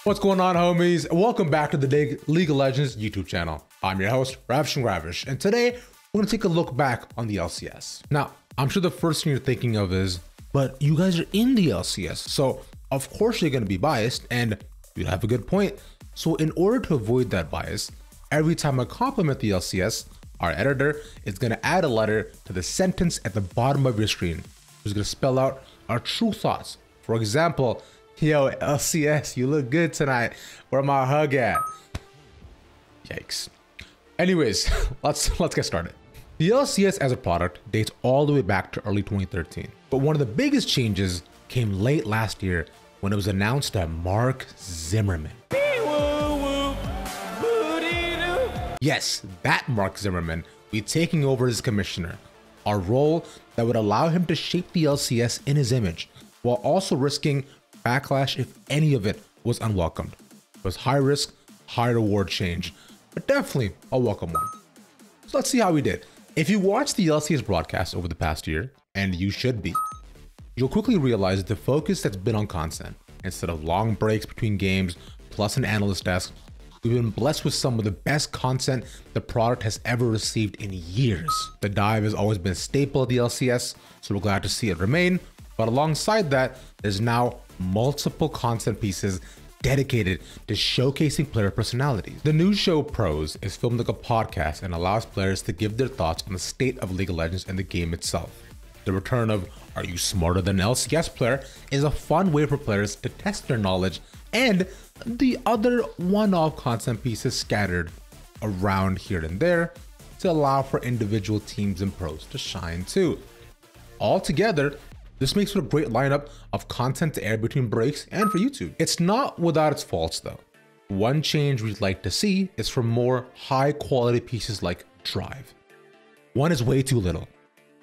What's going on, homies? Welcome back to the League of Legends YouTube channel. I'm your host, Ravish, and today we're gonna take a look back on the LCS. Now, I'm sure the first thing you're thinking of is, but you guys are in the LCS, so of course you're gonna be biased, and you'd have a good point. So in order to avoid that bias, every time I compliment the LCS, our editor is gonna add a letter to the sentence at the bottom of your screen. It's gonna spell out our true thoughts. For example, yo, LCS, you look good tonight. Where my hug at? Yikes. Anyways, let's get started. The LCS as a product dates all the way back to early 2013. But one of the biggest changes came late last year when it was announced that Mark Zimmerman. Yes, that Mark Zimmerman will be taking over as commissioner, a role that would allow him to shape the LCS in his image, while also risking backlash if any of it was unwelcomed. It was high risk, high reward change, but definitely a welcome one. So let's see how we did. If you watched the LCS broadcast over the past year, and you should be, you'll quickly realize the focus that's been on content. Instead of long breaks between games, plus an analyst desk, we've been blessed with some of the best content the product has ever received in years. The dive has always been a staple of the LCS, so we're glad to see it remain. But alongside that, there's now multiple content pieces dedicated to showcasing player personalities. The new show Pros is filmed like a podcast and allows players to give their thoughts on the state of League of Legends and the game itself. The return of Are You Smarter Than an LCS Player is a fun way for players to test their knowledge, and the other one-off content pieces scattered around here and there to allow for individual teams and pros to shine too. Altogether, this makes for a great lineup of content to air between breaks and for YouTube. It's not without its faults though. One change we'd like to see is for more high quality pieces like Drive. One is way too little,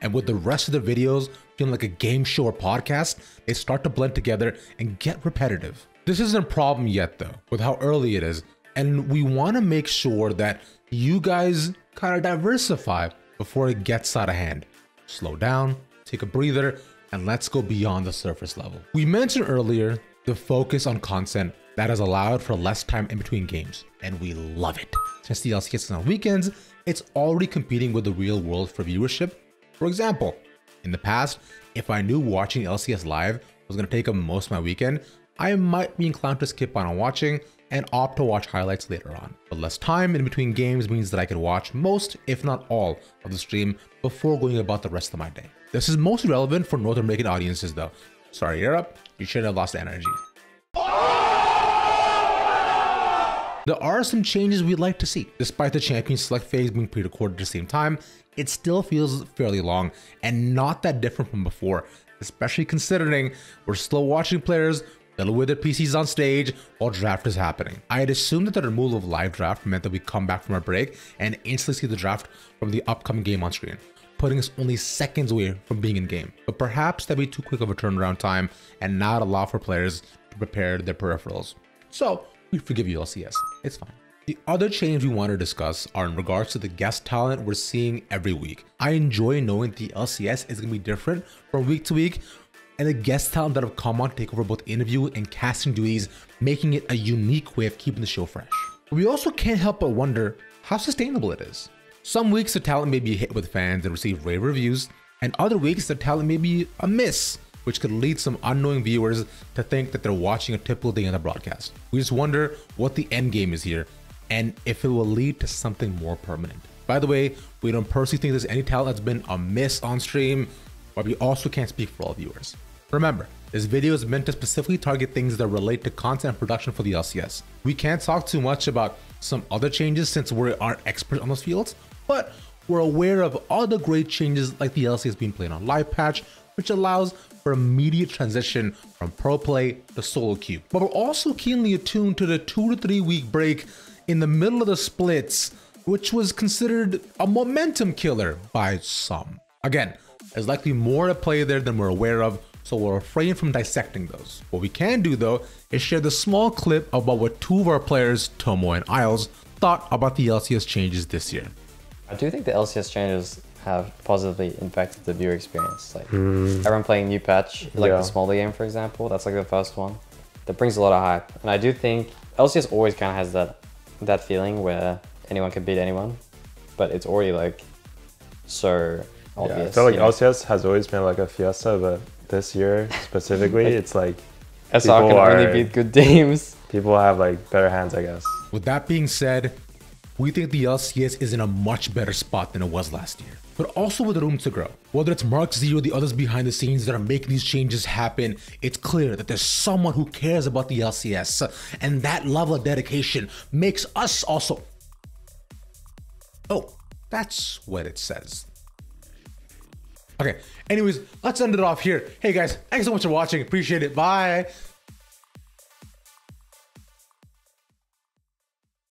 and with the rest of the videos feeling like a game show or podcast, they start to blend together and get repetitive. This isn't a problem yet though, with how early it is, and we want to make sure that you guys kind of diversify before it gets out of hand. Slow down, take a breather, and let's go beyond the surface level. We mentioned earlier the focus on content that has allowed for less time in between games, and we love it. Since the LCS is on weekends, it's already competing with the real world for viewership. For example, in the past, if I knew watching LCS live was gonna take up most of my weekend, I might be inclined to skip on watching and opt to watch highlights later on. But less time in between games means that I could watch most, if not all, of the stream before going about the rest of my day. This is mostly relevant for North American audiences though. Sorry, Europe, you shouldn't have lost the energy. There are some changes we'd like to see. Despite the champion select phase being pre-recorded at the same time, it still feels fairly long and not that different from before, especially considering we're still watching players fiddle with their PCs on stage while draft is happening. I had assumed that the removal of live draft meant that we come back from our break and instantly see the draft from the upcoming game on screen, putting us only seconds away from being in game. But perhaps that'd be too quick of a turnaround time and not allow for players to prepare their peripherals. So we forgive you, LCS, it's fine. The other change we want to discuss are in regards to the guest talent we're seeing every week. I enjoy knowing the LCS is going to be different from week to week, and the guest talent that have come on to take over both interview and casting duties, making it a unique way of keeping the show fresh. We also can't help but wonder how sustainable it is. Some weeks the talent may be a hit with fans and receive rave reviews, and other weeks the talent may be a miss, which could lead some unknowing viewers to think that they're watching a typical day on the broadcast. We just wonder what the end game is here, and if it will lead to something more permanent. By the way, we don't personally think there's any talent that's been a miss on stream, but we also can't speak for all viewers. Remember, this video is meant to specifically target things that relate to content production for the LCS. We can't talk too much about some other changes since we aren't experts on those fields, but we're aware of other great changes like the LCS being played on live patch, which allows for immediate transition from pro play to solo queue. But we're also keenly attuned to the 2 to 3 week break in the middle of the splits, which was considered a momentum killer by some. Again, there's likely more at play there than we're aware of, so we'll refrain from dissecting those. What we can do though is share the small clip about what two of our players, Tomo and Isles, thought about the LCS changes this year. I do think the LCS changes have positively impacted the viewer experience. Like everyone playing new patch, like the smaller game for example, that's like the first one. that brings a lot of hype. And I do think LCS always kind of has that feeling where anyone can beat anyone, but it's already like so obvious. Yeah, I feel like LCS has always been like a fiesta, but this year specifically, like, it's like SR can only beat good teams. People have like better hands, I guess. With that being said, we think the LCS is in a much better spot than it was last year, but also with room to grow. Whether it's Mark Z or the others behind the scenes that are making these changes happen, it's clear that there's someone who cares about the LCS, and that level of dedication makes us also... Oh, that's what it says. Okay, anyways, let's end it off here. Hey guys, thanks so much for watching. Appreciate it. Bye.